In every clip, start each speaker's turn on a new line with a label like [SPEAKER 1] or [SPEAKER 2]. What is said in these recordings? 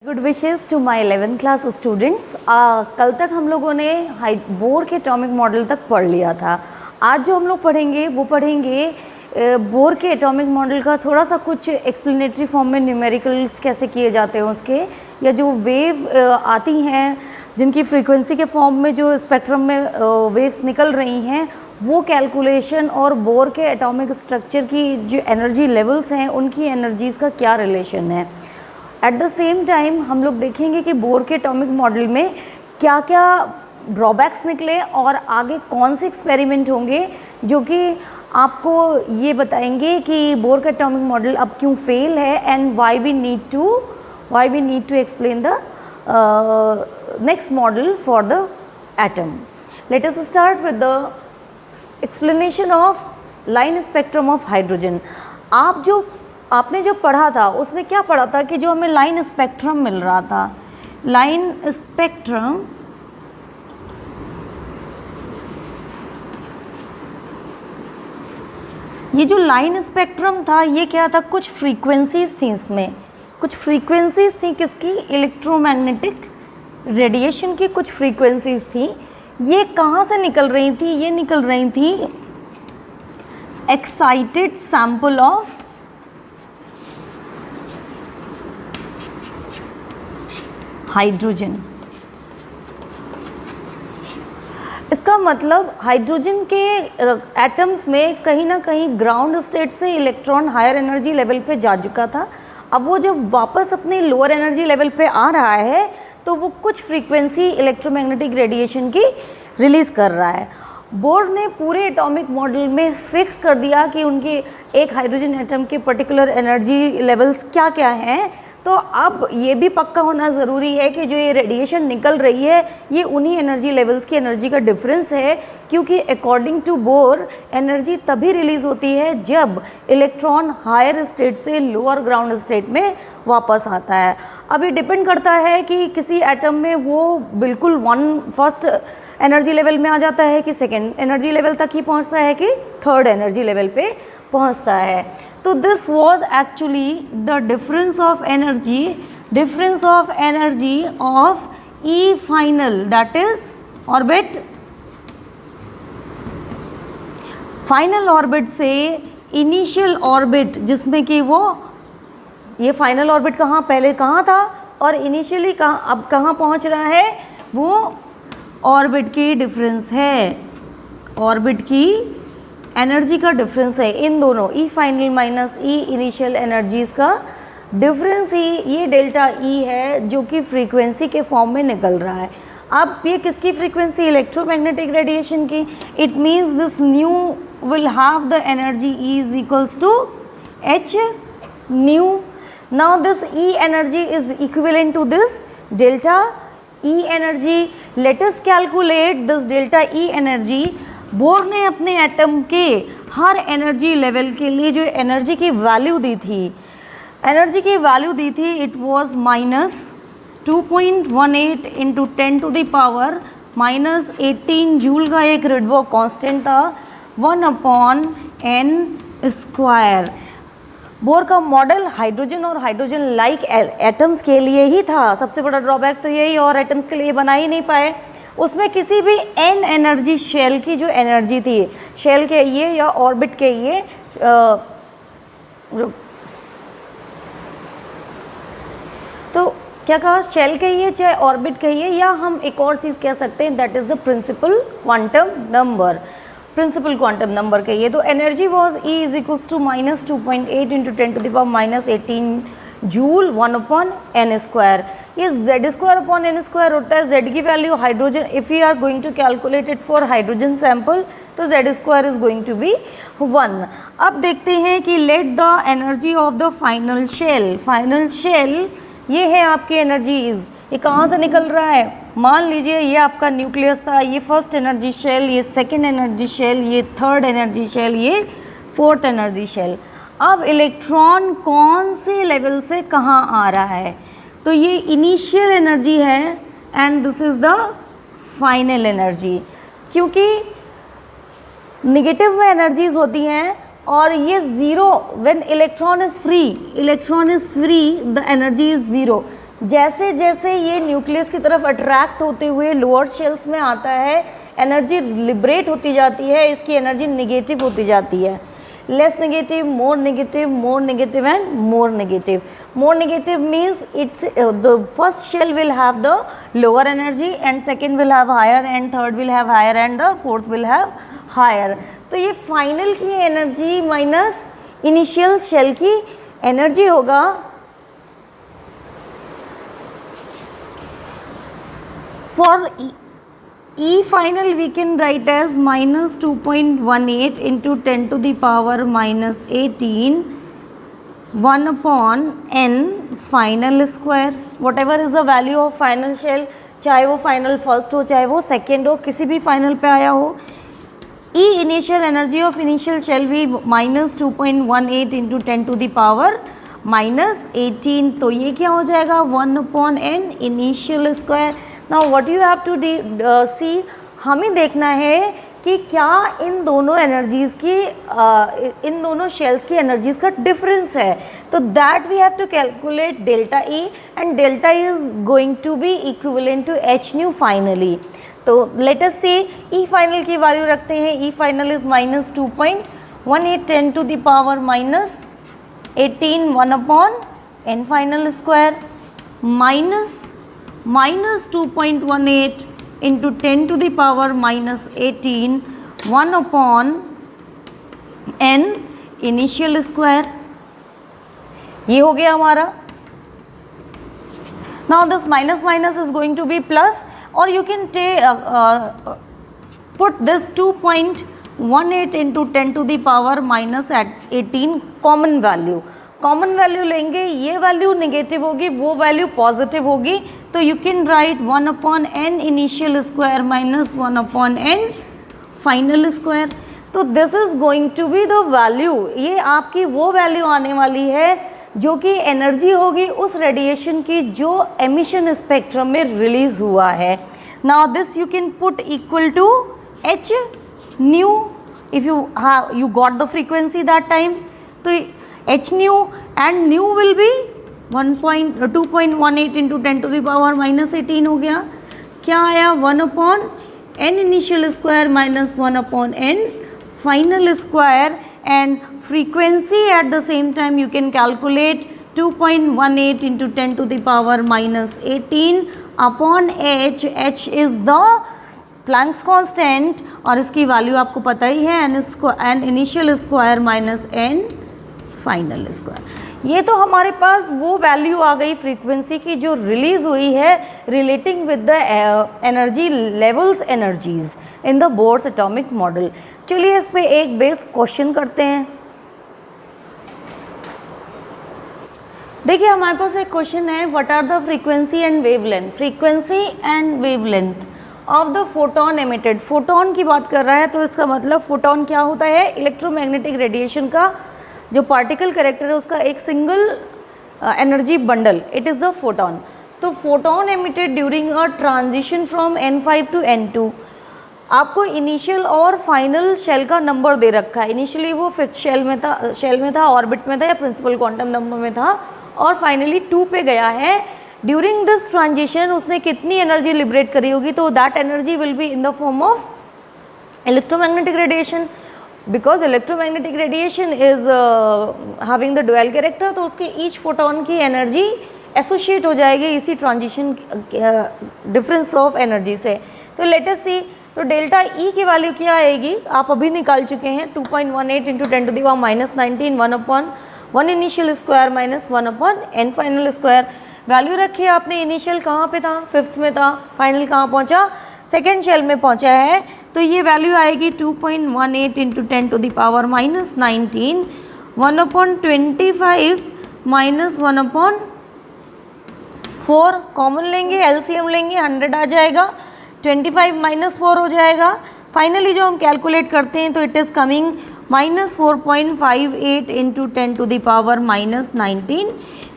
[SPEAKER 1] Good wishes to my 11th class students. कल तक हम लोगों ने बोर के एटॉमिक मॉडल तक पढ़ लिया था। आज जो हम लोग पढ़ेंगे वो पढ़ेंगे बोर के एटॉमिक मॉडल का थोड़ा सा कुछ एक्सप्लेनेटरी फॉर्म में न्यूमेरिकल्स कैसे किए जाते हैं उसके, या जो वेव आती हैं जिनकी फ्रीक्वेंसी के फॉर्म में जो स्पेक्ट्रम में वेव्स निकल रही हैं वो कैलकुलेशन, और बोर के एटॉमिक स्ट्रक्चर की जो एनर्जी लेवल्स हैं उनकी एनर्जीज़ का क्या रिलेशन है। एट द सेम टाइम हम लोग देखेंगे कि बोर के एटॉमिक मॉडल में क्या क्या ड्रॉबैक्स निकले और आगे कौन से एक्सपेरिमेंट होंगे जो कि आपको ये बताएंगे कि बोर का एटॉमिक मॉडल अब क्यों फेल है and why we need to explain the next model for the atom. Let us start with the explanation of line spectrum of hydrogen. आपने जो पढ़ा था उसमें क्या पढ़ा था कि जो हमें लाइन स्पेक्ट्रम मिल रहा था, लाइन स्पेक्ट्रम ये जो लाइन स्पेक्ट्रम था ये क्या था, कुछ फ्रीक्वेंसीज थी, इसमें कुछ फ्रीक्वेंसीज थी किसकी, इलेक्ट्रोमैग्नेटिक रेडिएशन की कुछ फ्रीक्वेंसीज थी। ये कहाँ से निकल रही थी, ये निकल रही थी एक्साइटेड सैंपल ऑफ हाइड्रोजन। इसका मतलब हाइड्रोजन के एटम्स में कहीं ना कहीं ग्राउंड स्टेट से इलेक्ट्रॉन हायर एनर्जी लेवल पे जा चुका था। अब वो जब वापस अपने लोअर एनर्जी लेवल पे आ रहा है तो वो कुछ फ्रीक्वेंसी इलेक्ट्रोमैग्नेटिक रेडिएशन की रिलीज़ कर रहा है। बोर ने पूरे एटॉमिक मॉडल में फिक्स कर दिया कि उनके एक हाइड्रोजन एटम के पर्टिकुलर एनर्जी लेवल्स क्या क्या हैं। तो अब ये भी पक्का होना ज़रूरी है कि जो ये रेडिएशन निकल रही है ये उन्हीं एनर्जी लेवल्स की एनर्जी का डिफरेंस है, क्योंकि अकॉर्डिंग टू बोर एनर्जी तभी रिलीज़ होती है जब इलेक्ट्रॉन हायर स्टेट से लोअर ग्राउंड स्टेट में वापस आता है। अब ये डिपेंड करता है कि किसी एटम में वो बिल्कुल फर्स्ट एनर्जी लेवल में आ जाता है कि सेकेंड एनर्जी लेवल तक ही पहुंचता है कि थर्ड एनर्जी लेवल पे पहुंचता है। तो this was actually the difference of energy of E final, that is orbit, final orbit से इनिशियल ऑर्बिट, जिसमें कि वो ये फाइनल ऑर्बिट पहले कहाँ था और इनिशियली अब कहाँ पहुँच रहा है, वो ऑर्बिट की डिफरेंस है, ऑर्बिट की एनर्जी का डिफरेंस है। इन दोनों E final minus E initial energies का डिफरेंस ही ये डेल्टा ई है जो कि फ्रीक्वेंसी के फॉर्म में निकल रहा है। अब ये किसकी फ्रीक्वेंसी, इलेक्ट्रोमैग्नेटिक रेडिएशन की। It means this nu will have the energy E is equals to H nu. Now this E energy is equivalent to this delta E energy. Let us calculate this delta E energy. Bohr ने अपने atom के हर energy level के लिए जो energy की value दी थी, it was -2.18 into 10 to the power -18 joule का एक रिडबर्ग कांस्टेंट था, 1/n²। बोर का मॉडल हाइड्रोजन और हाइड्रोजन लाइक एटम्स के लिए ही था। सबसे बड़ा ड्रॉबैक तो यही, और एटम्स के लिए बना ही नहीं पाए। उसमें किसी भी n एनर्जी शेल की जो एनर्जी थी, शेल के ये या ऑर्बिट के ये तो क्या कहा, शेल कहिए चाहे ऑर्बिट कहिए, या हम एक और चीज़ कह सकते हैं, that is the principal quantum number कहिए। तो energy was E is equals to -2.8 into 10 to the power -18 joule 1/n²। ये z² होता है। z की value hydrogen, if you are going to calculate it for hydrogen sample तो z² is going to B 1। अब देखते हैं कि let the energy of the final shell ये है आपकी एनर्जीज। ये कहाँ से निकल रहा है, मान लीजिए ये आपका न्यूक्लियस था, ये फर्स्ट एनर्जी शेल, ये सेकेंड एनर्जी शेल, ये थर्ड एनर्जी शेल, ये फोर्थ एनर्जी शेल। अब इलेक्ट्रॉन कौन से लेवल से कहाँ आ रहा है, तो ये इनिशियल एनर्जी है and this is the final energy. क्योंकि नेगेटिव में एनर्जीज होती हैं और ये zero, when electron is free the energy is zero. जैसे जैसे ये न्यूक्लियस की तरफ अट्रैक्ट होते हुए लोअर शेल्स में आता है, एनर्जी लिबरेट होती जाती है, इसकी एनर्जी नेगेटिव होती जाती है, less negative, more negative, more negative and more negative. More negative means it's the first shell will have the lower energy and second will have higher and third will have higher and the fourth will have higher. तो ये final की energy minus initial shell की energy होगा. For E final we can write as minus 2.18 into 10 to the power minus 18 1 upon n final square. whatever is the value of final shell, चाहे वो final first हो चाहे वो second हो, किसी भी फाइनल पे आया हो. E initial energy of initial shell भी minus 2.18 into 10 to the power minus 18. तो ये क्या हो जाएगा 1 upon n initial square. Now what you have to see, हमें देखना है कि क्या इन दोनों एनर्जीज़ की इन दोनों शेल्स की एनर्जीज़ का डिफरेंस है. तो that we have to calculate delta E and delta E is going to be equivalent to H nu finally. तो let us see E final की वैल्यू रखते हैं. E final is minus 2.18 10 to the power minus 18 1 upon N final square minus 2.18 into 10 to the power minus 18 1 upon n initial square. ये हो गया हमारा. now this minus minus is going to be plus, or you can take put this 2.18 into 10 to the power minus 18 common value. Common value लेंगे, ये value negative होगी, वो value positive होगी. तो you can write 1 upon N initial square minus 1 upon N final square. तो this is going to be the value. ये आपकी वो वैल्यू आने वाली है जो कि एनर्जी होगी उस रेडिएशन की जो एमिशन स्पेक्ट्रम में रिलीज हुआ है. Now this you can put equal to H nu if you got the frequency that time. तो h nu and nu will be 2.18 into 10 to the power minus 18 हो गया. क्या आया 1 upon n initial square minus 1 upon n final square, and frequency at the same time you can calculate 2.18 into 10 to the power minus 18 upon h. h is the Planck's constant और इसकी value आपको पता ही है n initial square minus n final square. ये तो हमारे पास वो value आ गई फ्रीक्वेंसी की जो रिलीज हुई है relating with the energy levels energies in the bourse atomic model. चलिए इस पे एक बेस क्वेश्चन करते हैं. देखिए हमारे पास एक क्वेश्चन है, what are the frequency and wavelength. Frequency and wavelength of the photon emitted. Photon की बात कर रहा है तो इसका मतलब फोटोन क्या होता है, इलेक्ट्रोमैग्नेटिक रेडिएशन का जो पार्टिकल कैरेक्टर है उसका एक single energy bundle, it is the photon. तो photon emitted during a transition from n5 to n2. आपको इनिशियल और फाइनल शेल का नंबर दे रखा है. इनिशियली वो फिफ्थ शेल में था ऑर्बिट में था या प्रिंसिपल क्वांटम नंबर में था, और फाइनली 2 पे गया है. ड्यूरिंग दिस ट्रांजिशन उसने कितनी एनर्जी लिबरेट करी होगी, तो that energy will be in the form of electromagnetic radiation. Because electromagnetic radiation is having the dual character, तो उसके ईच फोटोन की एनर्जी एसोशिएट हो जाएगी इसी ट्रांजिशन डिफरेंस ऑफ एनर्जी से. तो लेट अस सी, तो डेल्टा ई की वैल्यू क्या आएगी आप अभी निकाल चुके हैं. 2.18 into 10 to the power minus 19 1 upon 1 initial square minus 1 upon n final square. Value रखी है आपने, इनिशियल कहाँ पे था, फिफ्थ में था, फाइनल कहाँ पहुँचा, सेकेंड शेल में पहुँचा है. तो ये वैल्यू आएगी 2.18 into 10 to the power minus 19 1 upon 25 minus 1 upon 4. Common लेंगे, एलसीएम लेंगे, 100 आ जाएगा, 25 माइनस 4 हो जाएगा. फाइनली जो हम कैलकुलेट करते हैं तो it is coming minus 4.58 into 10 to the power minus 19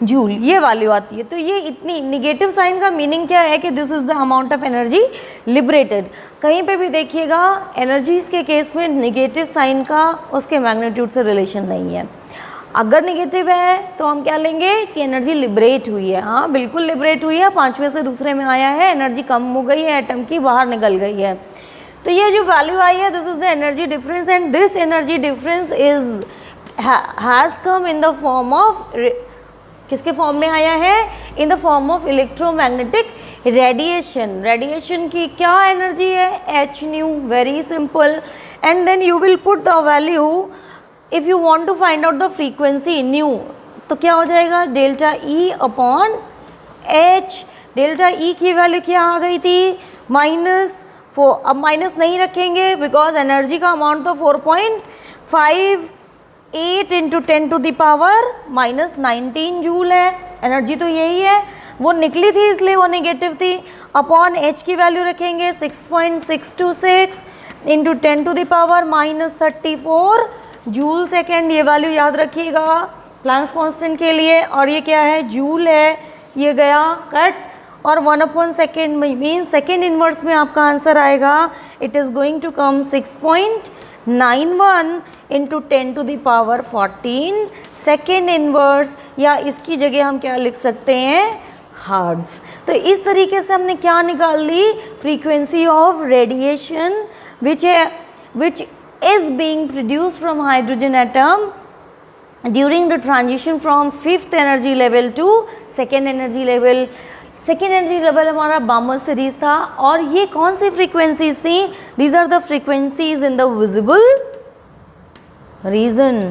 [SPEAKER 1] joule, ये वैल्यू आती है. तो ये इतनी निगेटिव साइन का मीनिंग क्या है कि this is the amount of energy liberated. कहीं पे भी देखिएगा एनर्जीज़ के केस में निगेटिव साइन का उसके मैग्नीट्यूड से रिलेशन नहीं है. अगर नेगेटिव है तो हम क्या लेंगे कि एनर्जी लिबरेट हुई है। हाँ बिल्कुल लिबरेट हुई है, पांचवें से दूसरे में आया है, एनर्जी कम हो गई है, एटम की बाहर निकल गई है। तो ये जो वैल्यू आई है, this is the energy difference, and this energy difference is has come in the form of, किसके फॉर्म में आया है, in the form of electromagnetic radiation. Radiation की क्या एनर्जी है, h nu, very simple. And then you will put the value, if you want to find out the frequency nu, तो क्या हो जाएगा, delta E upon h. Delta E की value क्या आ गई थी, -4। अब माइनस नहीं रखेंगे बिकॉज एनर्जी का अमाउंट तो 4.58 into 10 to the power -19 joule है। एनर्जी तो यही है, वो निकली थी इसलिए वो नेगेटिव थी। अपॉन एच की वैल्यू रखेंगे 6.626 into 10 to the power -34 joule second. ये वैल्यू याद रखिएगा प्लैंक्स कांस्टेंट के लिए, और ये क्या है, जूल है, ये गया कट। और 1/2 मीन सेकेंड इन्वर्स में आपका आंसर आएगा, it is going to come 6.91 into 10 to the power 14 second inverse, या इसकी जगह हम क्या लिख सकते हैं, हर्ट्ज़। तो इस तरीके से हमने क्या निकाल ली, frequency of radiation which is being produced from hydrogen atom during the transition from 5th energy level to 2nd energy level। 2nd energy level हमारा बामर सीरीज था, और ये कौन सी फ्रीक्वेंसीज थी, these are the frequencies in the visible region।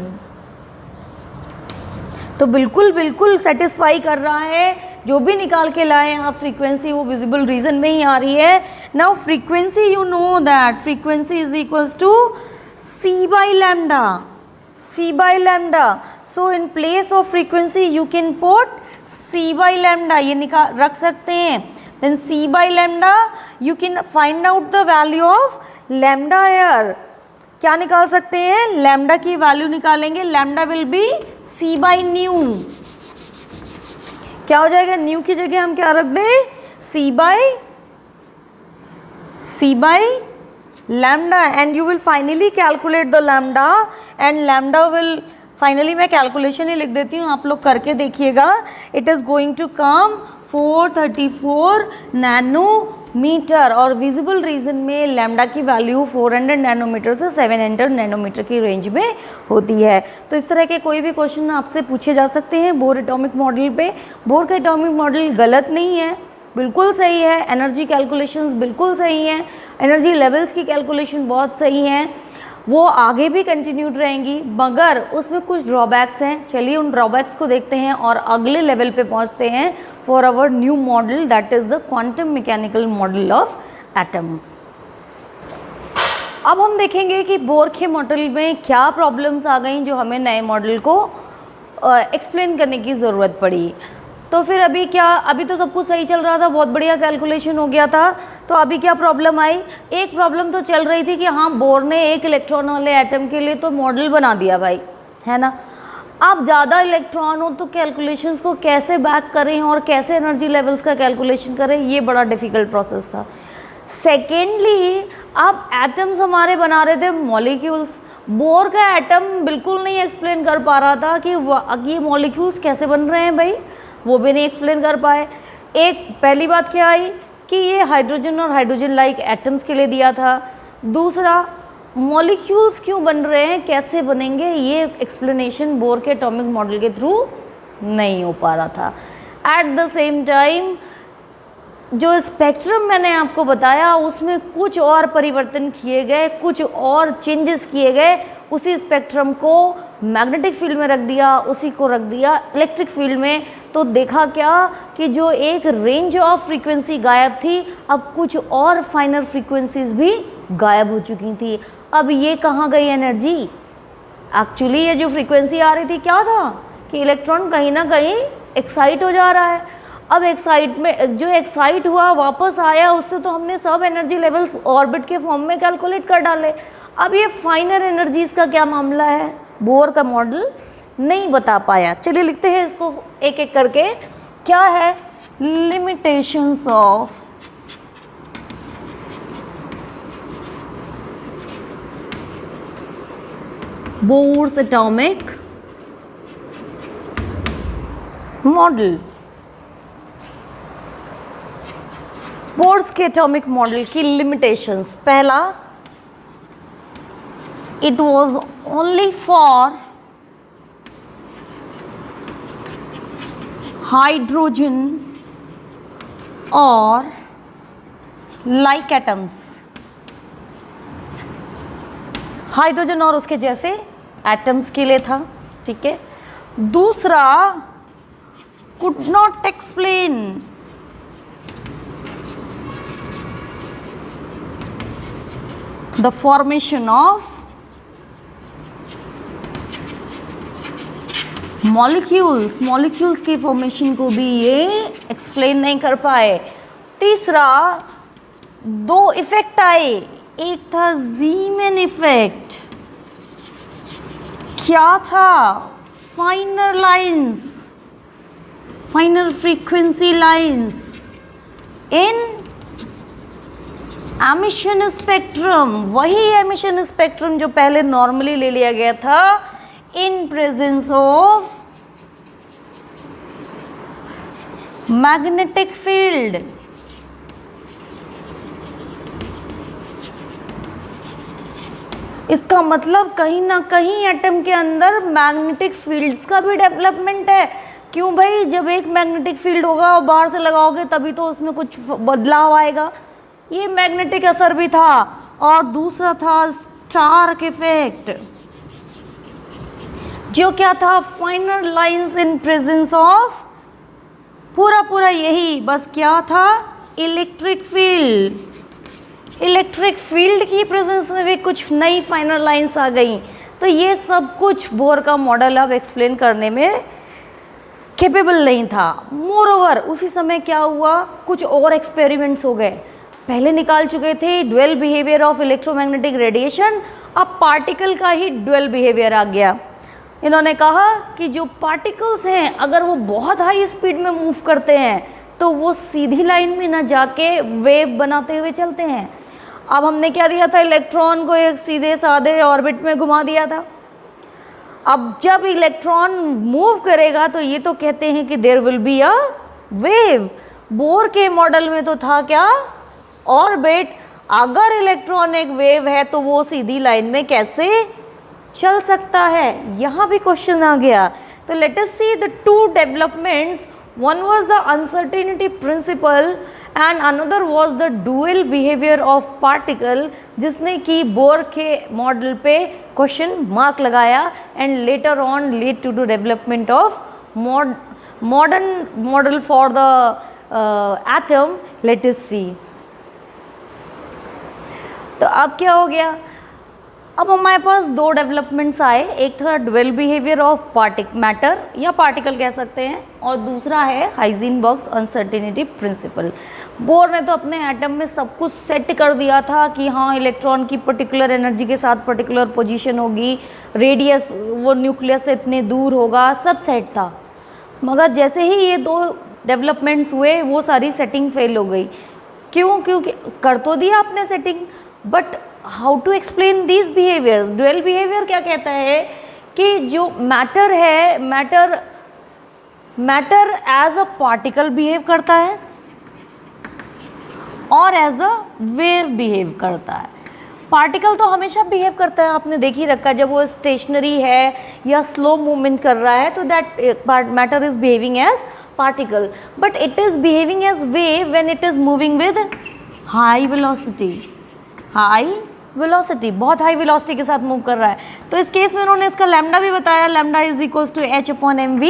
[SPEAKER 1] तो बिल्कुल satisfy कर रहा है, जो भी निकाल के लाए आप फ्रीक्वेंसी, वो विजिबल रीजन में ही आ रही है। Now frequency, you know that frequency is equals to C by lambda, C by lambda। So in place of frequency you can put C by lambda, ये निकाल रख सकते हैं। Then C by lambda you can find out the value of lambda here। क्या निकाल सकते हैं, lambda की वैल्यू निकालेंगे, lambda will be C by nu। क्या हो जाएगा, न्यू की जगह हम क्या रख दें, C by lambda, and you will finally calculate the lambda, and lambda will finally, मैं कैलकुलेशन ही लिख देती हूँ, आप लोग करके देखिएगा। It is going to come 434 nanometer, और विजिबल रीजन में लैम्डा की वैल्यू 400 नैनोमीटर से 700 नैनोमीटर की रेंज में होती है। तो इस तरह के कोई भी क्वेश्चन आपसे पूछे जा सकते हैं बोर एटॉमिक मॉडल पे। बोर का एटॉमिक मॉडल गलत नहीं है, बिल्कुल सही है। एनर्जी कैलकुलेशंस बिल्कुल सही हैं, एनर्जी लेवल्स की कैलकुलेशन बहुत सही हैं, वो आगे भी कंटिन्यूड रहेंगी, मगर उसमें कुछ ड्रॉबैक्स हैं। चलिए उन ड्रॉबैक्स को देखते हैं और अगले लेवल पे पहुंचते हैं for our new model, that is the quantum mechanical model of atom. अब हम देखेंगे कि बोर के मॉडल में क्या प्रॉब्लम्स आ गई जो हमें नए मॉडल को एक्सप्लेन करने की ज़रूरत पड़ी। तो फिर अभी क्या, अभी तो सब कुछ सही चल रहा था, बहुत बढ़िया कैलकुलेशन हो गया था, तो अभी क्या प्रॉब्लम आई, एक प्रॉब्लम तो चल रही थी कि हाँ बोर ने एक इलेक्ट्रॉन वाले एटम के लिए तो मॉडल बना दिया भाई, है ना। अब ज़्यादा इलेक्ट्रॉन हो तो कैलकुलेशंस को कैसे बैक करें और कैसे एनर्जी लेवल्स का कैलकुलेशन करें, ये बड़ा डिफ़िकल्ट प्रोसेस था। सेकेंडली, अब एटम्स हमारे बना रहे थे मॉलिक्यूल्स, बोर का एटम बिल्कुल नहीं एक्सप्लेन कर पा रहा था कि ये मॉलिक्यूल्स कैसे बन रहे हैं भाई, वो भी नहीं एक्सप्लेन कर पाए। एक पहली बात क्या आई कि ये हाइड्रोजन और हाइड्रोजन लाइक एटम्स के लिए दिया था। दूसरा, मॉलिक्यूल्स क्यों बन रहे हैं, कैसे बनेंगे, ये एक्सप्लेनेशन बोर के एटॉमिक मॉडल के थ्रू नहीं हो पा रहा था। एट द सेम टाइम जो स्पेक्ट्रम मैंने आपको बताया उसमें कुछ और परिवर्तन किए गए, कुछ और चेंजेस किए गए। उसी स्पेक्ट्रम को मैग्नेटिक फील्ड में रख दिया, उसी को रख दिया इलेक्ट्रिक फील्ड में, तो देखा क्या कि जो एक रेंज ऑफ फ्रीक्वेंसी गायब थी, अब कुछ और फाइनर फ्रीक्वेंसीज भी गायब हो चुकी थी। अब ये कहाँ गई एनर्जी, एक्चुअली ये जो फ्रीक्वेंसी आ रही थी क्या था कि इलेक्ट्रॉन कहीं ना कहीं एक्साइट हो जा रहा है। अब एक्साइट में जो एक्साइट हुआ वापस आया, उससे तो हमने सब एनर्जी लेवल्स ऑर्बिट के फॉर्म में कैलकुलेट कर डाले। अब ये फाइनर एनर्जीज का क्या मामला है, बोर का मॉडल नहीं बता पाया। चलिए लिखते हैं इसको एक एक करके। क्या है, limitations of Bohr's atomic model, Bohr's के एटॉमिक मॉडल की लिमिटेशंस। पहला, it was only for hydrogen और लाइक एटम्स, हाइड्रोजन और उसके जैसे एटम्स के लिए था, ठीक है। दूसरा, could not explain the formation of molecules, molecules की फॉर्मेशन को भी ये एक्सप्लेन नहीं कर पाए। तीसरा, दो इफेक्ट आए, एक था ज़ीमैन इफेक्ट, क्या था, फाइनर lines, फाइनर frequency lines in emission spectrum, वही एमिशन स्पेक्ट्रम जो पहले नॉर्मली ले लिया गया था in presence of magnetic field। इसका मतलब कहीं ना कहीं एटम के अंदर मैग्नेटिक फील्ड्स का भी डेवलपमेंट है। क्यों भाई, जब एक मैग्नेटिक फील्ड होगा और बाहर से लगाओगे तभी तो उसमें कुछ बदलाव आएगा। ये मैग्नेटिक असर भी था। और दूसरा था स्टार्क इफेक्ट, जो क्या था, फाइनर लाइंस इन प्रेजेंस ऑफ, पूरा यही बस क्या था, इलेक्ट्रिक फील्ड। इलेक्ट्रिक फील्ड की प्रेजेंस में भी कुछ नई फाइनर लाइंस आ गई। तो ये सब कुछ बोर का मॉडल अब एक्सप्लेन करने में कैपेबल नहीं था। मोरओवर उसी समय क्या हुआ, कुछ और एक्सपेरिमेंट्स हो गए। पहले निकाल चुके थे dual behaviour of electromagnetic radiation, अब पार्टिकल का ही ड्यूअल बिहेवियर आ गया। इन्होंने कहा कि जो पार्टिकल्स हैं अगर वो बहुत हाई स्पीड में मूव करते हैं तो वो सीधी लाइन में ना जाके वेव बनाते हुए चलते हैं। अब हमने क्या दिया था, इलेक्ट्रॉन को एक सीधे साधे ऑर्बिट में घुमा दिया था। अब जब इलेक्ट्रॉन मूव करेगा तो ये तो कहते हैं कि there will be a wave. Bohr के मॉडल में तो था क्या, ऑर्बिट। अगर इलेक्ट्रॉन एक वेव है तो वो सीधी लाइन में कैसे चल सकता है, यहाँ भी क्वेश्चन आ गया। तो let us see the two developments, one was the uncertainty principle and another was the dual behaviour of particle, जिसने कि बोर के मॉडल पे क्वेश्चन मार्क लगाया and later on lead to the development of modern model for the atom. Let us see. तो अब क्या हो गया, अब हमारे पास दो डेवलपमेंट्स आए, एक था ड्यूअल बिहेवियर ऑफ मैटर या पार्टिकल कह सकते हैं, और दूसरा है हाइजेनबर्ग्स अनसर्टेनिटी प्रिंसिपल। बोर ने तो अपने एटम में सब कुछ सेट कर दिया था कि हाँ इलेक्ट्रॉन की पर्टिकुलर एनर्जी के साथ पर्टिकुलर पोजीशन होगी, रेडियस वो न्यूक्लियस से इतने दूर होगा, सब सेट था। मगर जैसे ही ये दो डेवलपमेंट्स हुए वो सारी सेटिंग फेल हो गई। क्यों? क्योंकि कर तो दिया आपने setting, but how to explain this behaviours. Dual behaviour क्या कहता है कि जो मैटर है, matter as a particle behave करता है और एज अ वेव बिहेव करता है। पार्टिकल तो हमेशा बिहेव करता है, आपने देख ही रखा है, जब वो स्टेशनरी है या स्लो मूवमेंट कर रहा है तो that matter is behaving as particle, but it is behaving as wave when it is moving with high velocity. High velocity, बहुत हाई वेलोसिटी के साथ मूव कर रहा है। तो इस केस में उन्होंने इसका लैम्डा भी बताया, lambda is equals to h/mv।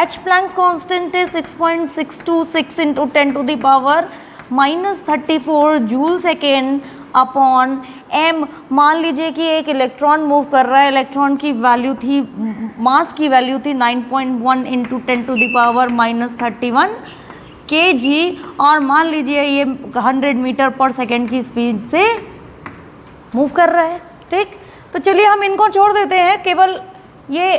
[SPEAKER 1] H Planck's constant है 6.626 into 10 to the power -34 joule second upon m। मान लीजिए कि एक इलेक्ट्रॉन मूव कर रहा है, इलेक्ट्रॉन की वैल्यू थी, मास की वैल्यू थी 9.1 into 10 to the power -31 kg, और मान लीजिए ये 100 मीटर पर सेकेंड की स्पीड से मूव कर रहा है। ठीक, तो चलिए हम इनको छोड़ देते हैं, केवल ये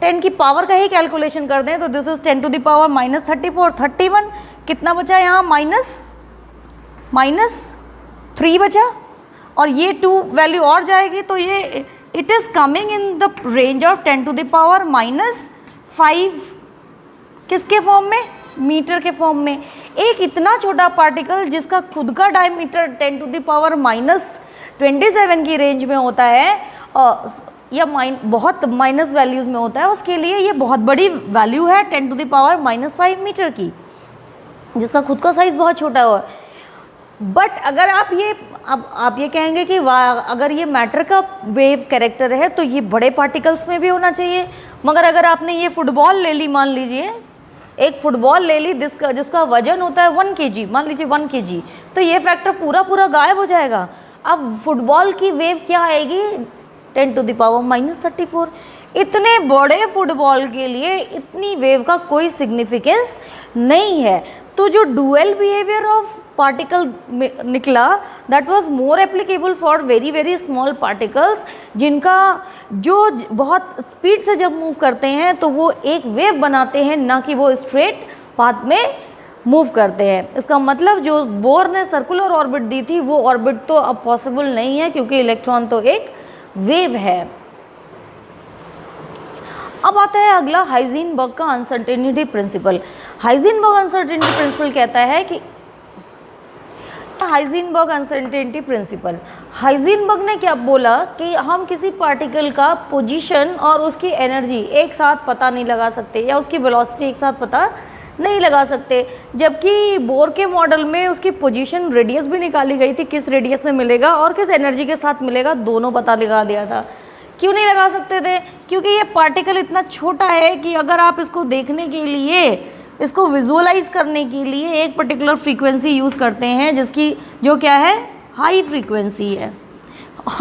[SPEAKER 1] 10 की पावर का ही कैलकुलेशन कर दें। तो this is 10 to the power -34, 31, कितना बचा यहाँ, -3 बचा, और ये 2 वैल्यू और जाएगी तो ये it is coming in the range of 10 to the power -5 किसके फॉर्म में? मीटर के फॉर्म में। एक इतना छोटा पार्टिकल जिसका खुद का डायमीटर 10⁻⁻27 की रेंज में होता है या बहुत माइनस वैल्यूज़ में होता है, उसके लिए ये बहुत बड़ी वैल्यू है 10⁻⁻5 मीटर की, जिसका खुद का साइज़ बहुत छोटा हो। बट अगर आप ये कहेंगे कि अगर ये मैटर का वेव कैरेक्टर है तो ये बड़े पार्टिकल्स में भी होना चाहिए। मगर अगर आपने ये फुटबॉल ले ली, मान लीजिए एक फुटबॉल ले ली जिसका वजन होता है 1 kg, मान लीजिए 1 kg, तो ये फैक्टर पूरा गायब हो जाएगा। अब फुटबॉल की वेव क्या आएगी? 10⁻⁻34। इतने बड़े फुटबॉल के लिए इतनी वेव का कोई सिग्निफिकेंस नहीं है। तो जो डुअल बिहेवियर ऑफ पार्टिकल निकला, that was more applicable for very small particles, जिनका जो बहुत स्पीड से जब मूव करते हैं तो वो एक वेव बनाते हैं, ना कि वो स्ट्रेट पाथ में मूव करते हैं। इसका मतलब जो बोर ने सर्कुलर ऑर्बिट दी थी वो ऑर्बिट तो अब पॉसिबल नहीं है, क्योंकि इलेक्ट्रॉन तो एक वेव है। अब आता है अगला हाइजेनबर्ग का uncertainty principle. Heisenberg uncertainty principle कहता है कि हाइजेनबर्ग अनसर्टेनिटी प्रिंसिपल, हाइजेनबर्ग ने क्या बोला कि हम किसी पार्टिकल का पोजीशन और उसकी एनर्जी एक साथ पता नहीं लगा सकते, या उसकी वेलोसिटी एक साथ पता नहीं लगा सकते। जबकि बोर के मॉडल में उसकी पोजीशन रेडियस भी निकाली गई थी, किस रेडियस में मिलेगा और किस एनर्जी के साथ मिलेगा, दोनों पता लगा दिया था। क्यों नहीं लगा सकते थे? क्योंकि ये पार्टिकल इतना छोटा है कि अगर आप इसको देखने के लिए, इसको विजुअलाइज करने के लिए एक पर्टिकुलर फ्रीक्वेंसी यूज़ करते हैं, जो क्या है? हाई फ्रीक्वेंसी है।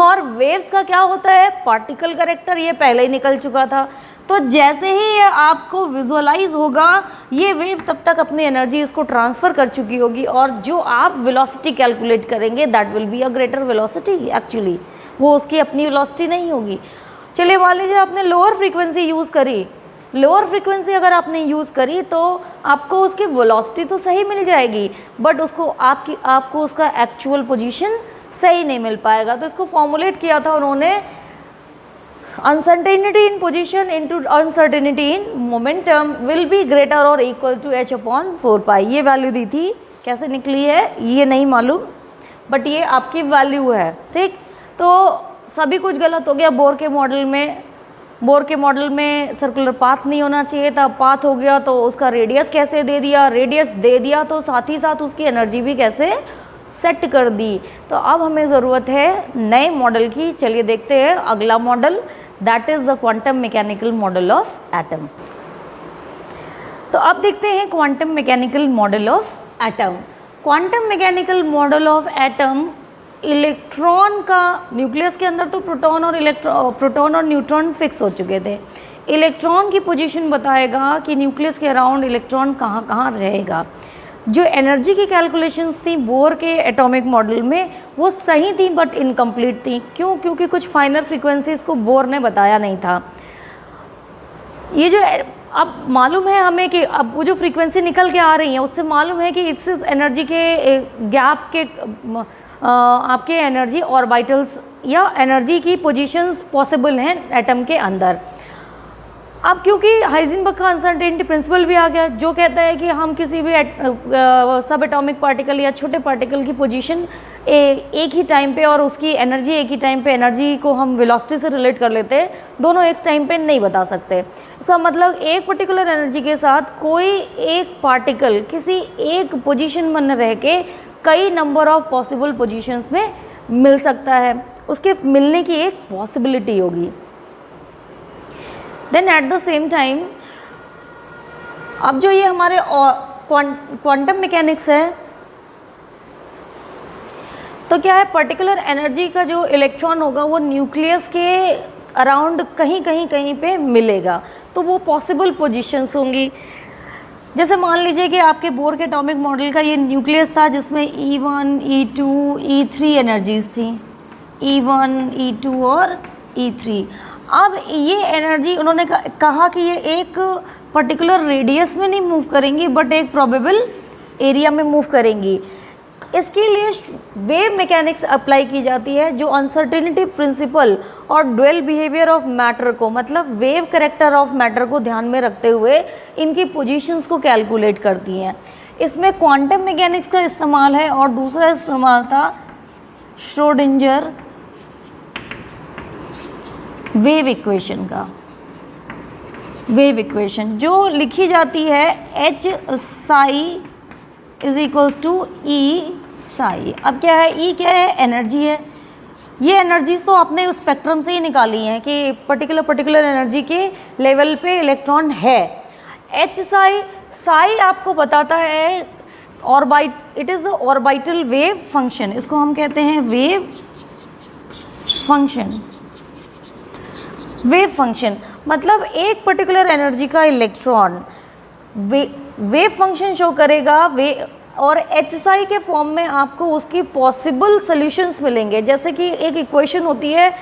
[SPEAKER 1] और वेव्स का क्या होता है? पार्टिकल कैरेक्टर, ये पहले ही निकल चुका था। तो जैसे ही ये आपको विजुअलाइज होगा, ये वेव तब तक अपनी एनर्जी इसको ट्रांसफ़र कर चुकी होगी, और जो आप वेलोसिटी कैलकुलेट करेंगे that will be a greater velocity. Actually वो उसकी अपनी वेलोसिटी नहीं होगी। चलिए मान लीजिए आपने लोअर फ्रीक्वेंसी यूज़ करी, लोअर फ्रीक्वेंसी अगर आपने यूज़ करी तो आपको उसकी वेलोसिटी तो सही मिल जाएगी, बट आपको उसका एक्चुअल पोजीशन सही नहीं मिल पाएगा। तो इसको फॉर्मुलेट किया था उन्होंने, uncertainty in position into uncertainty in momentum will be greater और इक्वल टू h/4π। ये वैल्यू दी थी, कैसे निकली है ये नहीं मालूम, बट ये आपकी वैल्यू है। ठीक, तो सभी कुछ गलत हो गया। बोर के मॉडल में सर्कुलर पाथ नहीं होना चाहिए था, पाथ हो गया तो उसका रेडियस कैसे दे दिया, रेडियस दे दिया तो साथ ही साथ उसकी एनर्जी भी कैसे सेट कर दी। तो अब हमें ज़रूरत है नए मॉडल की। चलिए देखते हैं अगला model, that is the quantum mechanical model of atom. तो अब देखते हैं quantum mechanical model of atom. Quantum mechanical model of atom, electron का न्यूक्लियस के अंदर तो प्रोटॉन और न्यूट्रॉन फिक्स हो चुके थे। इलेक्ट्रॉन की पोजीशन बताएगा कि न्यूक्लियस के अराउंड इलेक्ट्रॉन कहाँ कहाँ रहेगा। जो एनर्जी की कैलकुलेशंस थी बोर के एटॉमिक मॉडल में वो सही थी बट इनकम्प्लीट थी। क्यों? क्योंकि कुछ फाइनल फ्रीक्वेंसीज को बोर ने बताया नहीं था। ये जो अब मालूम है हमें कि अब वो जो फ्रीक्वेंसी निकल के आ रही है उससे मालूम है कि इस एनर्जी के गैप के आपके एनर्जी ऑर्बिटल्स या एनर्जी की पोजीशंस पॉसिबल हैं एटम के अंदर। अब क्योंकि हाइजेनबर्ग का अनसर्टेनिटी प्रिंसिपल भी आ गया जो कहता है कि हम किसी भी सब एटॉमिक पार्टिकल या छोटे पार्टिकल की पोजीशन एक ही टाइम पे और उसकी एनर्जी एक ही टाइम पे, एनर्जी को हम वेलोसिटी से रिलेट कर लेते हैं, दोनों एक टाइम पे नहीं बता सकते। इसका मतलब एक पर्टिकुलर एनर्जी के साथ कोई एक पार्टिकल किसी एक पोजीशन में रह के कई नंबर ऑफ पॉसिबल पोजीशंस में मिल सकता है, उसके मिलने की एक पॉसिबिलिटी होगी। Then at the same time अब जो ये हमारे क्वांटम मैकेनिक्स है तो क्या है, पर्टिकुलर एनर्जी का जो इलेक्ट्रॉन होगा वो न्यूक्लियस के अराउंड कहीं पे मिलेगा, तो वो पॉसिबल पोजीशंस होंगी। जैसे मान लीजिए कि आपके बोर के एटॉमिक मॉडल का ये न्यूक्लियस था जिसमें E1, E2, E3 एनर्जीज थी, E1, E2 और E3। अब ये एनर्जी उन्होंने कहा कि ये एक पर्टिकुलर रेडियस में नहीं मूव करेंगी बट एक प्रोबेबल एरिया में मूव करेंगी। इसके लिए वेव मैकेनिक्स अप्लाई की जाती है, जो अनसर्टेनिटी प्रिंसिपल और ड्वेल बिहेवियर ऑफ मैटर को, मतलब वेव करेक्टर ऑफ मैटर को ध्यान में रखते हुए इनकी पोजीशंस को कैलकुलेट करती हैं। इसमें क्वांटम मैकेनिक्स का इस्तेमाल है और दूसरा इस्तेमाल था श्रोडिंजर वेव इक्वेशन का। वेव इक्वेशन जो लिखी जाती है H psi is equals to E psi। अब क्या है, E क्या है, एनर्जी है। ये एनर्जीज तो आपने उस स्पेक्ट्रम से ही निकाली हैं कि पर्टिकुलर एनर्जी के लेवल पे इलेक्ट्रॉन है। H psi आपको बताता है it is orbital wave function, इसको हम कहते हैं वेव फंक्शन। वेव फंक्शन मतलब एक पर्टिकुलर एनर्जी का इलेक्ट्रॉन वेव फंक्शन शो करेगा और H psi के फॉर्म में आपको उसकी पॉसिबल सॉल्यूशंस मिलेंगे। जैसे कि एक इक्वेशन होती है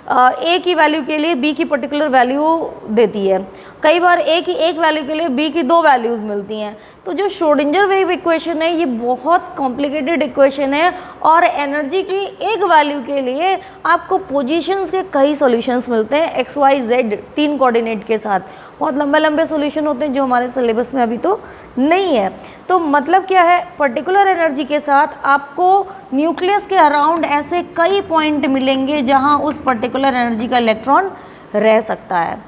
[SPEAKER 1] A की वैल्यू के लिए B की पर्टिकुलर वैल्यू देती है, कई बार A की एक वैल्यू के लिए B की दो वैल्यूज़ मिलती हैं। तो जो श्रोडिंजर वेव इक्वेशन है ये बहुत कॉम्प्लिकेटेड इक्वेशन है और एनर्जी की एक वैल्यू के लिए आपको पोजीशंस के कई सॉल्यूशंस मिलते हैं x y z 3 कोऑर्डिनेट के साथ। बहुत लंबे सॉल्यूशन होते हैं जो हमारे सिलेबस में अभी तो नहीं है। तो मतलब क्या है, पर्टिकुलर एनर्जी के साथ आपको न्यूक्लियस के अराउंड ऐसे कई पॉइंट मिलेंगे जहां उस पर्टिकुलर एनर्जी का इलेक्ट्रॉन रह सकता है।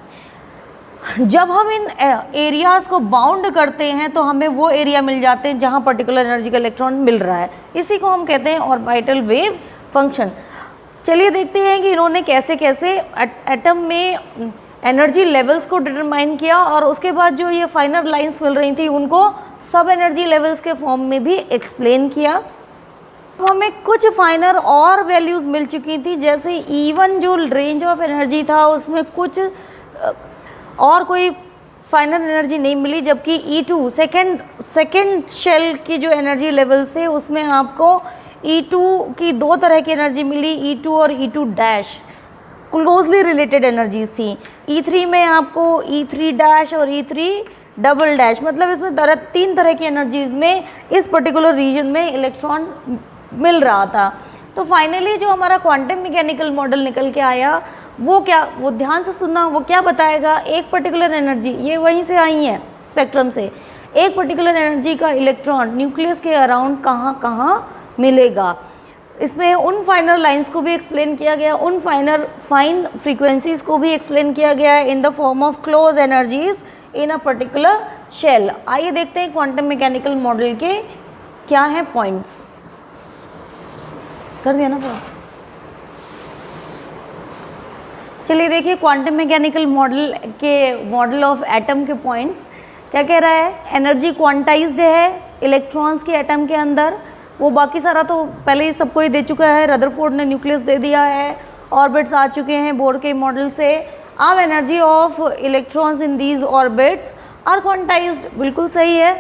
[SPEAKER 1] जब हम इन एरियाज़ को बाउंड करते हैं तो हमें वो एरिया मिल जाते हैं जहाँ पर्टिकुलर एनर्जी का इलेक्ट्रॉन मिल रहा है। इसी को हम कहते हैं ऑर्बिटल वेव फंक्शन। चलिए देखते हैं कि इन्होंने कैसे कैसे एटम में एनर्जी लेवल्स को डिटरमाइन किया और उसके बाद जो ये फाइनल लाइंस मिल रही थी उनको सब एनर्जी लेवल्स के फॉर्म में भी एक्सप्लेन किया। हमें कुछ फाइनल और वैल्यूज़ मिल चुकी थी, जैसे E1 जो रेंज ऑफ एनर्जी था उसमें कुछ और कोई फाइनल एनर्जी नहीं मिली, जबकि E2 सेकेंड शेल की जो एनर्जी लेवल्स थे उसमें आपको E2 की दो तरह की एनर्जी मिली, E2 और E2 dash closely related energies थी। E3 में आपको E3 डैश और E3 डबल डैश, मतलब इसमें तीन तरह की एनर्जीज में इस पर्टिकुलर रीजन में इलेक्ट्रॉन मिल रहा था। तो फाइनली जो हमारा क्वांटम मैकेनिकल मॉडल निकल के आया वो क्या, वो ध्यान से सुनना, वो क्या बताएगा, एक पर्टिकुलर एनर्जी, ये वहीं से आई है स्पेक्ट्रम से, एक पर्टिकुलर एनर्जी का इलेक्ट्रॉन न्यूक्लियस के अराउंड कहाँ कहाँ मिलेगा। इसमें उन फाइनल लाइंस को भी एक्सप्लेन किया गया, उन फाइन फ्रीक्वेंसीज को भी एक्सप्लेन किया गया है in the form of close energies in a particular shell. आइए देखते हैं क्वांटम मैकेनिकल मॉडल के क्या हैं पॉइंट्स। कर दिया ना पूरा। चलिए देखिए quantum mechanical model of atom के पॉइंट्स क्या कह रहा है। एनर्जी क्वांटाइज्ड है इलेक्ट्रॉन्स के एटम के अंदर, वो बाकी सारा तो पहले ही सबको ही दे चुका है, रदरफोर्ड ने न्यूक्लियस दे दिया है, ऑर्बिट्स आ चुके हैं बोर के मॉडल से। अब energy of electrons in these orbits are quantized, बिल्कुल सही है।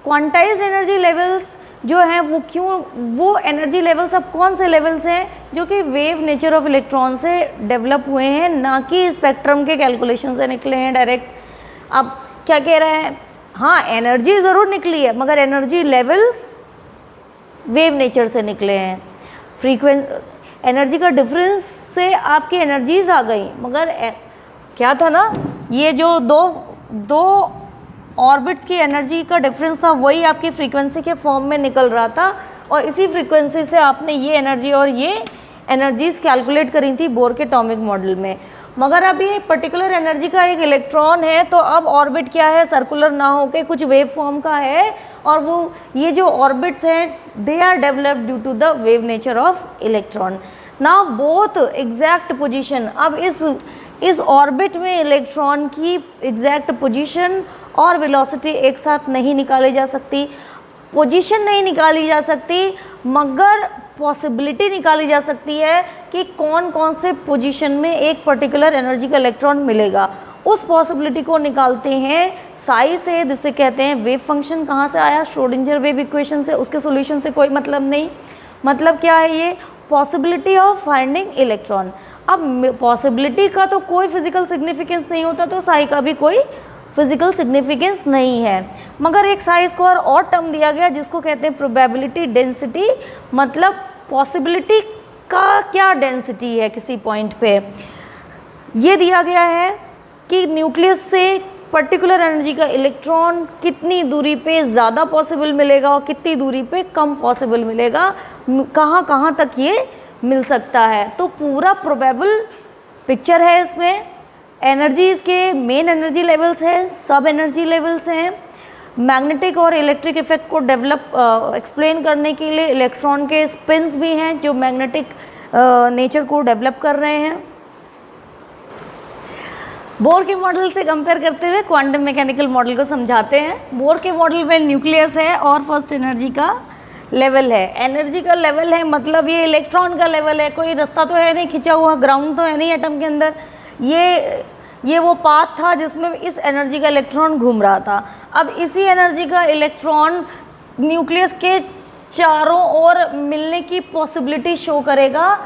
[SPEAKER 1] क्वांटाइज्ड एनर्जी लेवल्स जो हैं वो एनर्जी लेवल्स अब कौन से लेवल्स हैं जो कि वेव नेचर ऑफ इलेक्ट्रॉन से डेवलप हुए हैं, ना कि स्पेक्ट्रम के कैलकुलेशन से निकले हैं डायरेक्ट। अब क्या कह रहे हैं, हाँ एनर्जी ज़रूर निकली है मगर एनर्जी लेवल्स वेव नेचर से निकले हैं। एनर्जी का डिफरेंस से आपकी एनर्जीज आ गई, मगर क्या था ना, ये जो दो ऑर्बिट्स की एनर्जी का डिफरेंस था वही आपकी फ्रीक्वेंसी के फॉर्म में निकल रहा था और इसी फ्रीक्वेंसी से आपने ये एनर्जी और ये एनर्जीज कैलकुलेट करी थी बोर के एटॉमिक मॉडल में। मगर अब ये पर्टिकुलर एनर्जी का एक इलेक्ट्रॉन है तो अब ऑर्बिट क्या है, सर्कुलर ना होके कुछ वेव फॉर्म का है और वो ये जो ऑर्बिट्स हैं they are developed due to the wave nature of electron. Now both exact position, अब इस ऑर्बिट में इलेक्ट्रॉन की एग्जैक्ट पोजीशन और वेलोसिटी एक साथ नहीं निकाली जा सकती। पोजीशन नहीं निकाली जा सकती मगर पॉसिबिलिटी निकाली जा सकती है कि कौन कौन से पोजीशन में एक पर्टिकुलर एनर्जी का इलेक्ट्रॉन मिलेगा। उस पॉसिबिलिटी को निकालते हैं साई से, जिसे कहते हैं वेव फंक्शन। कहाँ से आया, श्रोडिंजर वेव इक्वेशन से, उसके सॉल्यूशन से कोई मतलब नहीं। मतलब क्या है, ये पॉसिबिलिटी ऑफ फाइंडिंग इलेक्ट्रॉन। अब पॉसिबिलिटी का तो कोई फिजिकल सिग्निफिकेंस नहीं होता तो साई का भी कोई फिजिकल सिग्निफिकेंस नहीं है। मगर एक साई स्क्वायर और टर्म दिया गया जिसको कहते हैं प्रोबेबिलिटी डेंसिटी, मतलब पॉसिबिलिटी का क्या डेंसिटी है किसी पॉइंट पे। ये दिया गया है कि न्यूक्लियस से पर्टिकुलर एनर्जी का इलेक्ट्रॉन कितनी दूरी पे ज़्यादा पॉसिबल मिलेगा और कितनी दूरी पे कम पॉसिबल मिलेगा, कहाँ कहाँ तक ये मिल सकता है। तो पूरा प्रोबेबल पिक्चर है इसमें। एनर्जीज़ के मेन एनर्जी लेवल्स हैं, सब एनर्जी लेवल्स हैं। मैग्नेटिक और इलेक्ट्रिक इफेक्ट को एक्सप्लेन करने के लिए इलेक्ट्रॉन के स्पिन्स भी हैं जो मैग्नेटिक नेचर को डेवलप कर रहे हैं। बोर के मॉडल से कंपेयर करते हुए क्वांटम मैकेनिकल मॉडल को समझाते हैं। बोर के मॉडल में न्यूक्लियस है और फर्स्ट एनर्जी का लेवल है। एनर्जी का लेवल है मतलब ये इलेक्ट्रॉन का लेवल है, कोई रास्ता तो है नहीं खिंचा हुआ, ग्राउंड तो है नहीं एटम के अंदर। ये वो पाथ था जिसमें इस एनर्जी का इलेक्ट्रॉन घूम रहा था। अब इसी एनर्जी का इलेक्ट्रॉन न्यूक्लियस के चारों ओर मिलने की पॉसिबिलिटी शो करेगा,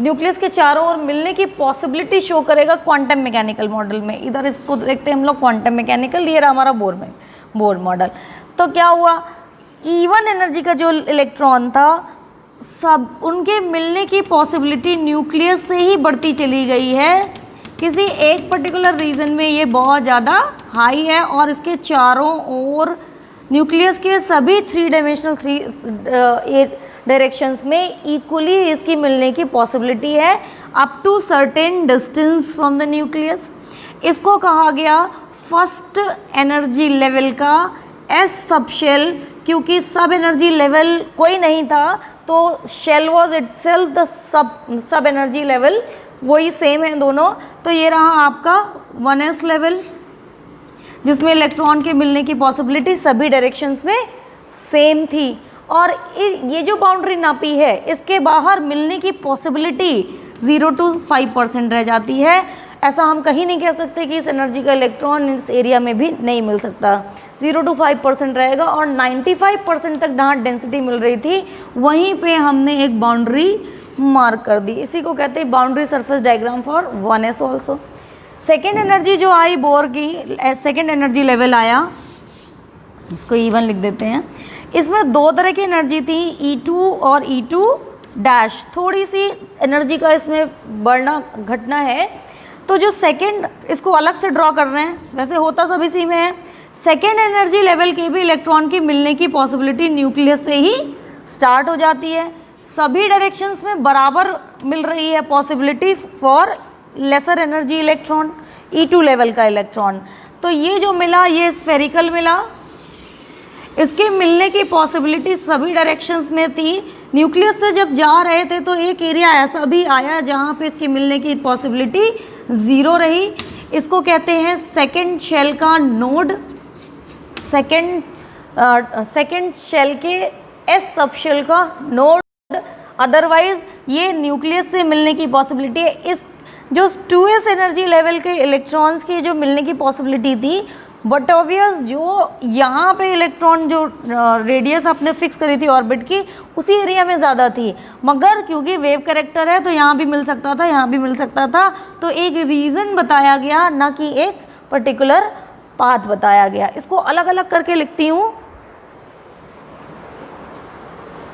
[SPEAKER 1] न्यूक्लियस के चारों ओर मिलने की पॉसिबिलिटी शो करेगा क्वांटम मैकेनिकल मॉडल में। इधर इसको देखते हैं हम लोग क्वांटम मैकेनिकल, ये रहा हमारा बोर मॉडल। तो क्या हुआ, इवन एनर्जी का जो इलेक्ट्रॉन था सब उनके मिलने की पॉसिबिलिटी न्यूक्लियस से ही बढ़ती चली गई है। किसी एक पर्टिकुलर रीजन में ये बहुत ज़्यादा हाई है और इसके चारों ओर न्यूक्लियस के सभी 3 डायमेंशनल डायरेक्शंस में इक्वली इसकी मिलने की पॉसिबिलिटी है up to certain distance from the nucleus. इसको कहा गया फर्स्ट एनर्जी लेवल का एस सब शेल, क्योंकि सब एनर्जी लेवल कोई नहीं था तो shell was itself the sub energy level, वही सेम है दोनों। तो ये रहा आपका 1s लेवल जिसमें इलेक्ट्रॉन के मिलने की पॉसिबिलिटी सभी डायरेक्शंस में सेम थी। और ये जो बाउंड्री नापी है इसके बाहर मिलने की पॉसिबिलिटी 0 to 5% रह जाती है। ऐसा हम कहीं नहीं कह सकते कि इस एनर्जी का इलेक्ट्रॉन इस एरिया में भी नहीं मिल सकता, 0 to 5% रहेगा। और 95% तक जहाँ डेंसिटी मिल रही थी वहीं पे हमने एक बाउंड्री मार्क कर दी। इसी को कहते हैं boundary surface diagram for 1s also. Second energy जो आई बोर की, सेकेंड एनर्जी लेवल आया, इसको E1 लिख देते हैं। इसमें 2 तरह की एनर्जी थी, E2 और E2 डैश। थोड़ी सी एनर्जी का इसमें बढ़ना घटना है। तो जो सेकेंड, इसको अलग से ड्रॉ कर रहे हैं, वैसे होता सब इसी में है। सेकेंड एनर्जी लेवल के भी इलेक्ट्रॉन की मिलने की पॉसिबिलिटी न्यूक्लियस से ही स्टार्ट हो जाती है। सभी डायरेक्शंस में बराबर मिल रही है possibility for lesser energy electron, E2 level का इलेक्ट्रॉन। तो ये जो मिला ये स्फेरिकल मिला, इसके मिलने की पॉसिबिलिटी सभी डायरेक्शंस में थी। न्यूक्लियस से जब जा रहे थे तो एक एरिया ऐसा भी आया जहाँ पे इसकी मिलने की पॉसिबिलिटी 0 रही। इसको कहते हैं सेकेंड शेल का नोड, सेकेंड शेल के एस सब शेल का नोड। अदरवाइज ये न्यूक्लियस से मिलने की पॉसिबिलिटी है। इस जो 2s एनर्जी लेवल के इलेक्ट्रॉन्स की जो मिलने की पॉसिबिलिटी थी, बट ऑब्वियस जो यहाँ पे इलेक्ट्रॉन जो रेडियस आपने फिक्स करी थी ऑर्बिट की, उसी एरिया में ज़्यादा थी। मगर क्योंकि वेव कैरेक्टर है तो यहाँ भी मिल सकता था, यहाँ भी मिल सकता था। तो एक रीज़न बताया गया, ना कि एक पर्टिकुलर पाथ बताया गया। इसको अलग अलग करके लिखती हूँ,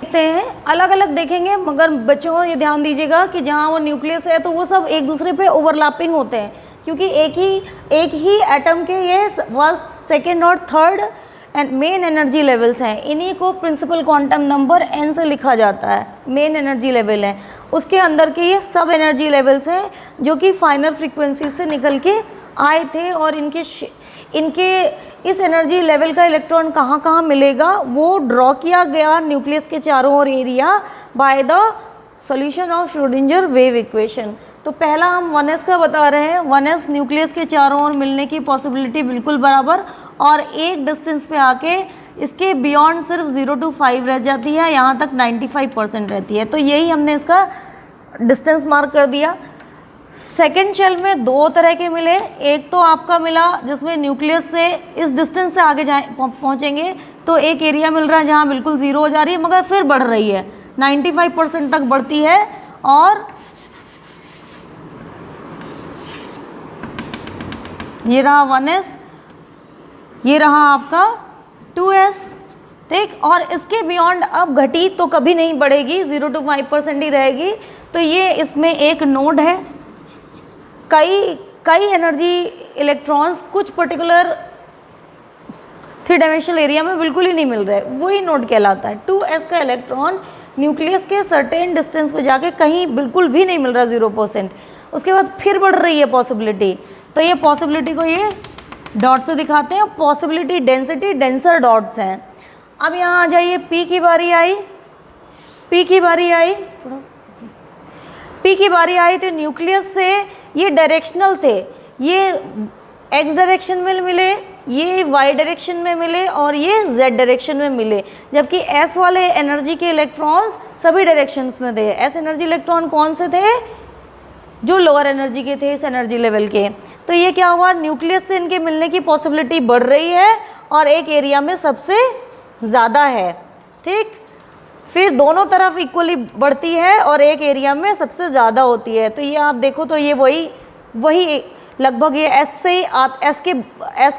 [SPEAKER 1] देखते हैं अलग अलग देखेंगे। मगर बच्चों ये ध्यान दीजिएगा कि जहाँ वो न्यूक्लियस है तो वो सब एक दूसरे पे ओवरलैपिंग होते हैं, क्योंकि एक ही एटम के ये फर्स्ट, सेकेंड और थर्ड मेन एनर्जी लेवल्स हैं। इन्हीं को प्रिंसिपल क्वांटम नंबर n से लिखा जाता है, मेन एनर्जी लेवल है। उसके अंदर के ये सब एनर्जी लेवल्स हैं जो कि फाइनल फ्रीक्वेंसी से निकल के आए थे। और इनके इस एनर्जी लेवल का इलेक्ट्रॉन कहाँ कहाँ मिलेगा वो ड्रॉ किया गया न्यूक्लियस के चारों ओर area by the solution of Schrodinger wave equation. तो पहला हम 1s का बता रहे हैं। 1s न्यूक्लियस के चारों ओर मिलने की पॉसिबिलिटी बिल्कुल बराबर, और एक डिस्टेंस पे आके इसके बियॉन्ड सिर्फ 0 to 5 रह जाती है, यहाँ तक 95% रहती है। तो यही हमने इसका डिस्टेंस मार्क कर दिया। सेकेंड शेल में 2 तरह के मिले। एक तो आपका मिला जिसमें न्यूक्लियस से इस डिस्टेंस से आगे पहुँचेंगे तो एक एरिया मिल रहा है जहाँ बिल्कुल 0 हो जा रही है, मगर फिर बढ़ रही है, 95% तक बढ़ती है। और ये रहा 1s, ये रहा आपका 2s, ठीक। और इसके बियॉन्ड अब घटी तो कभी नहीं बढ़ेगी, 0 to 5% ही रहेगी। तो ये इसमें एक नोड है, कई एनर्जी इलेक्ट्रॉन्स कुछ पर्टिकुलर 3 डायमेंशनल एरिया में बिल्कुल ही नहीं मिल रहे, वही नोड कहलाता है। 2s का इलेक्ट्रॉन न्यूक्लियस के सर्टेन डिस्टेंस पे जाके कहीं बिल्कुल भी नहीं मिल रहा 0%, उसके बाद फिर बढ़ रही है पॉसिबिलिटी। तो ये पॉसिबिलिटी को ये डॉट से दिखाते हैं, पॉसिबिलिटी डेंसिटी डेंसर डॉट्स हैं। अब यहाँ आ जाइए, पी की बारी आई, पी की बारी आई, पी की बारी आई तो न्यूक्लियस से ये डायरेक्शनल थे, ये एक्स डायरेक्शन में मिले, ये वाई डायरेक्शन में मिले और ये जेड डायरेक्शन में मिले, जबकि एस वाले एनर्जी के इलेक्ट्रॉन्स सभी डायरेक्शंस में थे। एस एनर्जी इलेक्ट्रॉन कौन से थे? जो लोअर एनर्जी के थे, इस एनर्जी लेवल के। तो ये क्या हुआ, न्यूक्लियस से इनके मिलने की पॉसिबिलिटी बढ़ रही है और एक एरिया में सबसे ज़्यादा है, ठीक। फिर दोनों तरफ इक्वली बढ़ती है और एक एरिया में सबसे ज़्यादा होती है। तो ये आप देखो तो ये वही लगभग ये एस से ही एस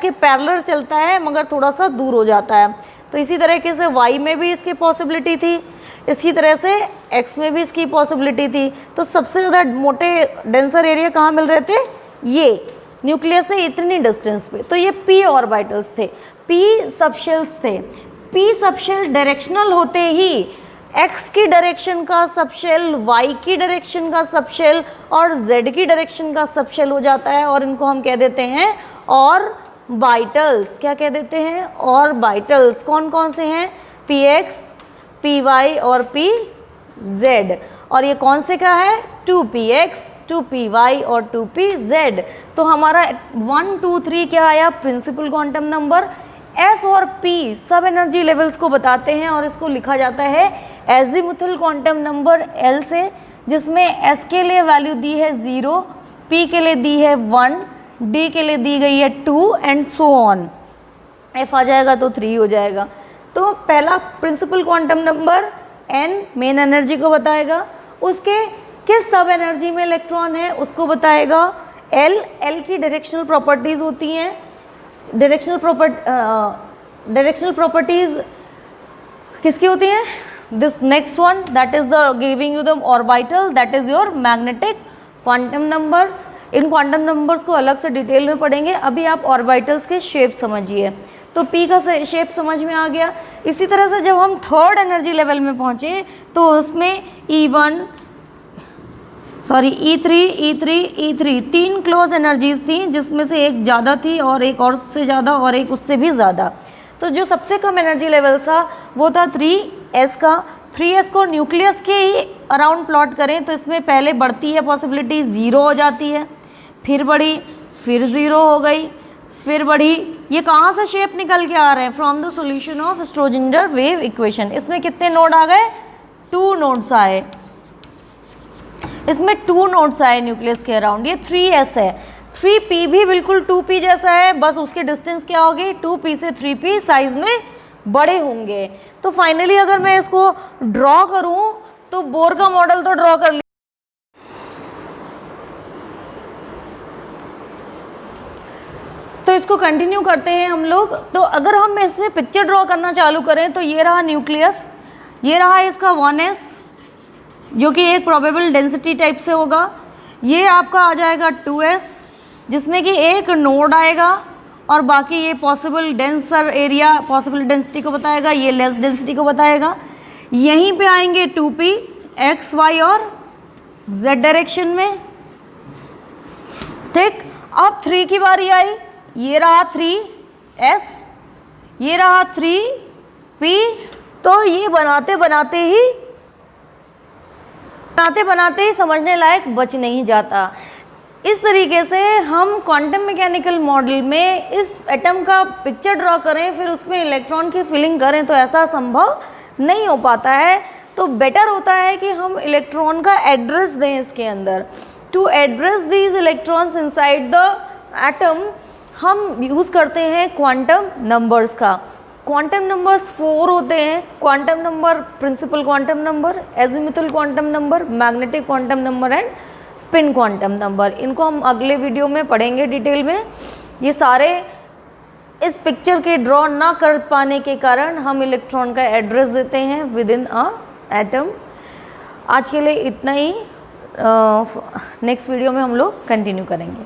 [SPEAKER 1] के पैरेलल चलता है, मगर थोड़ा सा दूर हो जाता है। तो इसी तरीके से वाई में भी इसकी पॉसिबिलिटी थी, इसी तरह से एक्स में भी इसकी पॉसिबिलिटी थी। तो सबसे ज़्यादा मोटे डेंसर एरिया कहाँ मिल रहे थे? ये न्यूक्लियस से इतनी डिस्टेंस पे। तो ये पी ऑर्बिटल्स थे, पी सबशेल्स थे। पी सबशेल डायरेक्शनल होते ही एक्स की डायरेक्शन का सबशेल, वाई की डायरेक्शन का सबशेल और जेड की डायरेक्शन का सबशेल हो जाता है, और इनको हम कह देते हैं ऑर्बिटल्स। क्या कह देते हैं? ऑर्बिटल्स। कौन कौन से हैं? पी एक्स, पी वाई और पी जेड। और ये कौन से का है? 2px, 2py और 2pz। तो हमारा 1, 2, 3 क्या आया? Principal quantum number. s और p सब एनर्जी लेवल्स को बताते हैं और इसको लिखा जाता है एजीमुथल क्वांटम नंबर l से, जिसमें s के लिए वैल्यू दी है 0, p के लिए दी है 1, d के लिए दी गई है 2 एंड सो ऑन। f आ जाएगा तो 3 हो जाएगा। तो पहला principal quantum number n main energy को बताएगा, उसके किस सब एनर्जी में इलेक्ट्रॉन है उसको बताएगा। l की डायरेक्शनल प्रॉपर्टीज़ होती हैं। डायरेक्शनल प्रॉपर्टीज़ किसकी होती हैं? This next one that is the giving you the orbital, that is your magnetic quantum number. In quantum numbers को अलग से डिटेल में पढ़ेंगे, अभी आप ऑर्बिटल्स के शेप समझिए। तो P का शेप समझ में आ गया। इसी तरह से जब हम थर्ड एनर्जी लेवल में पहुँचे तो उसमें E3, E3 तीन क्लोज एनर्जीज थी, जिसमें से एक ज़्यादा थी और एक और से ज़्यादा और एक उससे भी ज़्यादा। तो जो सबसे कम एनर्जी लेवल था वो था 3s का। 3s को न्यूक्लियस के ही अराउंड प्लॉट करें तो इसमें पहले बढ़ती है पॉसिबिलिटी, 0 हो जाती है, फिर बढ़ी, फिर 0 हो गई, फिर बढ़ी। ये कहाँ से शेप निकल के आ रहे हैं? From the solution of Schrodinger wave equation. इसमें कितने नोड आ गए? 2 नोड्स आए, इसमें 2 नोड्स आए न्यूक्लियस के अराउंड। ये 3s है। 3p भी बिल्कुल 2p जैसा है, बस उसके डिस्टेंस क्या होगी? 2p से 3p साइज में बड़े होंगे। तो फाइनली अगर मैं इसको ड्रॉ करूं तो बोर का मॉडल तो ड्रॉ कर लिया, तो इसको कंटिन्यू करते हैं हम लोग। तो अगर हम इसमें पिक्चर ड्रॉ करना चालू करें तो ये रहा न्यूक्लियस, ये रहा इसका 1s जो कि एक प्रोबेबल डेंसिटी टाइप से होगा। ये आपका आ जाएगा 2s जिसमें कि एक नोड आएगा और बाकी ये possible denser area, possible density को बताएगा, ये लेस डेंसिटी को बताएगा। यहीं पे आएंगे 2p x, y और z डायरेक्शन में, ठीक। अब 3 की बारी आई, ये रहा 3s, ये रहा 3p। तो ये बनाते बनाते ही समझने लायक बच नहीं जाता। इस तरीके से हम क्वांटम मैकेनिकल मॉडल में इस एटम का पिक्चर ड्रॉ करें, फिर उसमें इलेक्ट्रॉन की फिलिंग करें, तो ऐसा संभव नहीं हो पाता है। तो बेटर होता है कि हम इलेक्ट्रॉन का एड्रेस दें इसके अंदर। To address these electrons inside the atom हम यूज़ करते हैं क्वांटम नंबर्स का। क्वांटम नंबर्स 4 होते हैं। Quantum number, principal quantum number, azimuthal quantum number, magnetic quantum number and spin quantum number. इनको हम अगले वीडियो में पढ़ेंगे डिटेल में। ये सारे इस पिक्चर के ड्रॉ ना कर पाने के कारण हम इलेक्ट्रॉन का एड्रेस देते हैं विद इन अ एटम। आज के लिए इतना ही, नेक्स्ट वीडियो में हम लोग कंटिन्यू करेंगे।